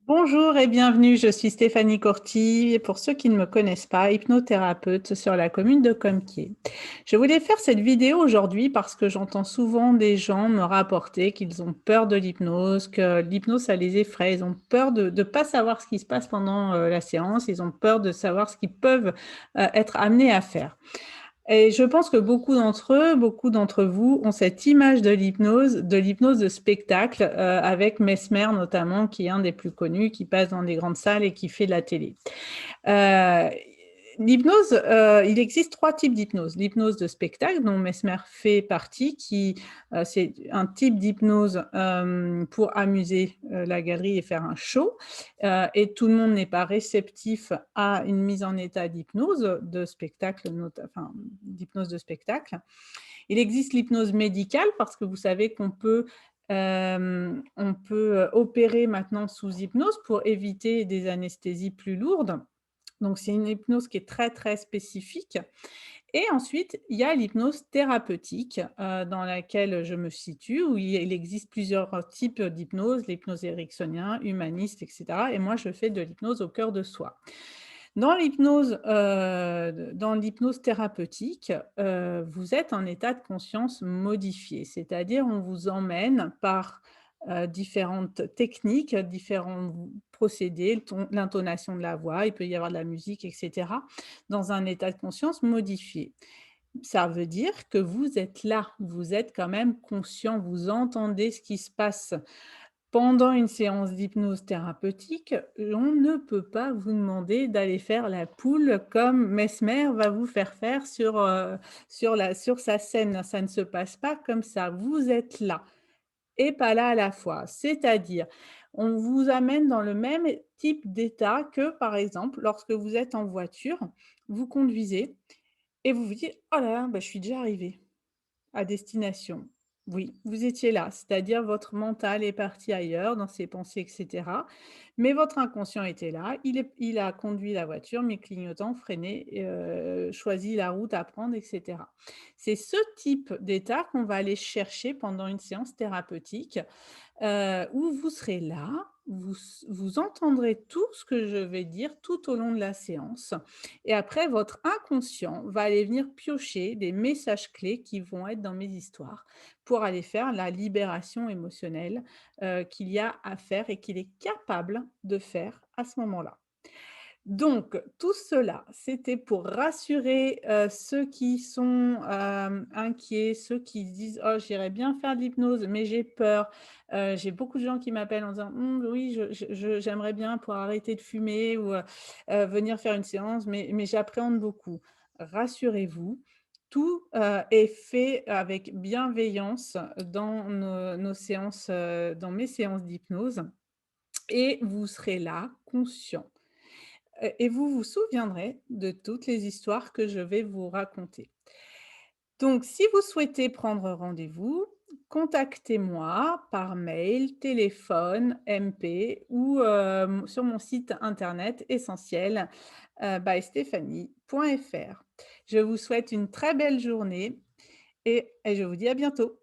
Bonjour et bienvenue, je suis Stéphanie Corti, et pour ceux qui ne me connaissent pas, hypnothérapeute sur la commune de Compiègne. Je voulais faire cette vidéo aujourd'hui parce que j'entends souvent des gens me rapporter qu'ils ont peur de l'hypnose, que l'hypnose ça les effraie, ils ont peur de ne pas savoir ce qui se passe pendant la séance, ils ont peur de savoir ce qu'ils peuvent être amenés à faire. Et je pense que beaucoup d'entre eux, beaucoup d'entre vous ont cette image de l'hypnose de spectacle, avec Mesmer notamment, qui est un des plus connus, qui passe dans des grandes salles et qui fait de la télé. Euh, L'hypnose, il existe trois types d'hypnose. L'hypnose de spectacle, dont Mesmer fait partie, c'est un type d'hypnose pour amuser la galerie et faire un show. Et tout le monde n'est pas réceptif à une mise en état d'hypnose de spectacle, enfin, d'hypnose de spectacle. Il existe l'hypnose médicale parce que vous savez on peut opérer maintenant sous hypnose pour éviter des anesthésies plus lourdes. Donc, c'est une hypnose qui est très, très spécifique. Et ensuite, il y a l'hypnose thérapeutique dans laquelle je me situe, où il existe plusieurs types d'hypnose, l'hypnose ericksonien, humaniste, etc. Et moi, je fais de l'hypnose au cœur de soi. Dans l'hypnose thérapeutique, vous êtes en état de conscience modifié, c'est-à-dire on vous emmène par différentes techniques, différents procédés, l'intonation de la voix, il peut y avoir de la musique, etc., dans un état de conscience modifié. Ça veut dire que vous êtes là, vous êtes quand même conscient, vous entendez ce qui se passe. Pendant une séance d'hypnose thérapeutique, on ne peut pas vous demander d'aller faire la poule comme Mesmer va vous faire sur sa scène. Ça ne se passe pas comme ça. Vous êtes là et pas là à la fois. C'est-à-dire, on vous amène dans le même type d'état que, par exemple, lorsque vous êtes en voiture, vous conduisez et vous vous dites: «Oh là là, bah, je suis déjà arrivé à destination». Oui, vous étiez là, c'est-à-dire votre mental est parti ailleurs dans ses pensées, et cetera. Mais votre inconscient était là, il a conduit la voiture, mis clignotant, freiné, choisi la route à prendre, et cetera. C'est ce type d'état qu'on va aller chercher pendant une séance thérapeutique, où vous serez là, vous entendrez tout ce que je vais dire tout au long de la séance et après votre inconscient va aller venir piocher des messages clés qui vont être dans mes histoires pour aller faire la libération émotionnelle, qu'il y a à faire et qu'il est capable de faire à ce moment-là. Donc tout cela, c'était pour rassurer, ceux qui sont, inquiets, ceux qui se disent: «Oh, j'irais bien faire de l'hypnose, mais j'ai peur». J'ai beaucoup de gens qui m'appellent en disant: Oui, j'aimerais bien pour arrêter de fumer ou, venir faire une séance, mais j'appréhende beaucoup». Rassurez-vous, tout, est fait avec bienveillance dans nos séances, dans mes séances d'hypnose et vous serez là, conscient. Et vous vous souviendrez de toutes les histoires que je vais vous raconter. Donc, si vous souhaitez prendre rendez-vous, contactez-moi par mail, téléphone, MP ou sur mon site internet essentiel by Stéphanie.fr. Je vous souhaite une très belle journée et je vous dis à bientôt.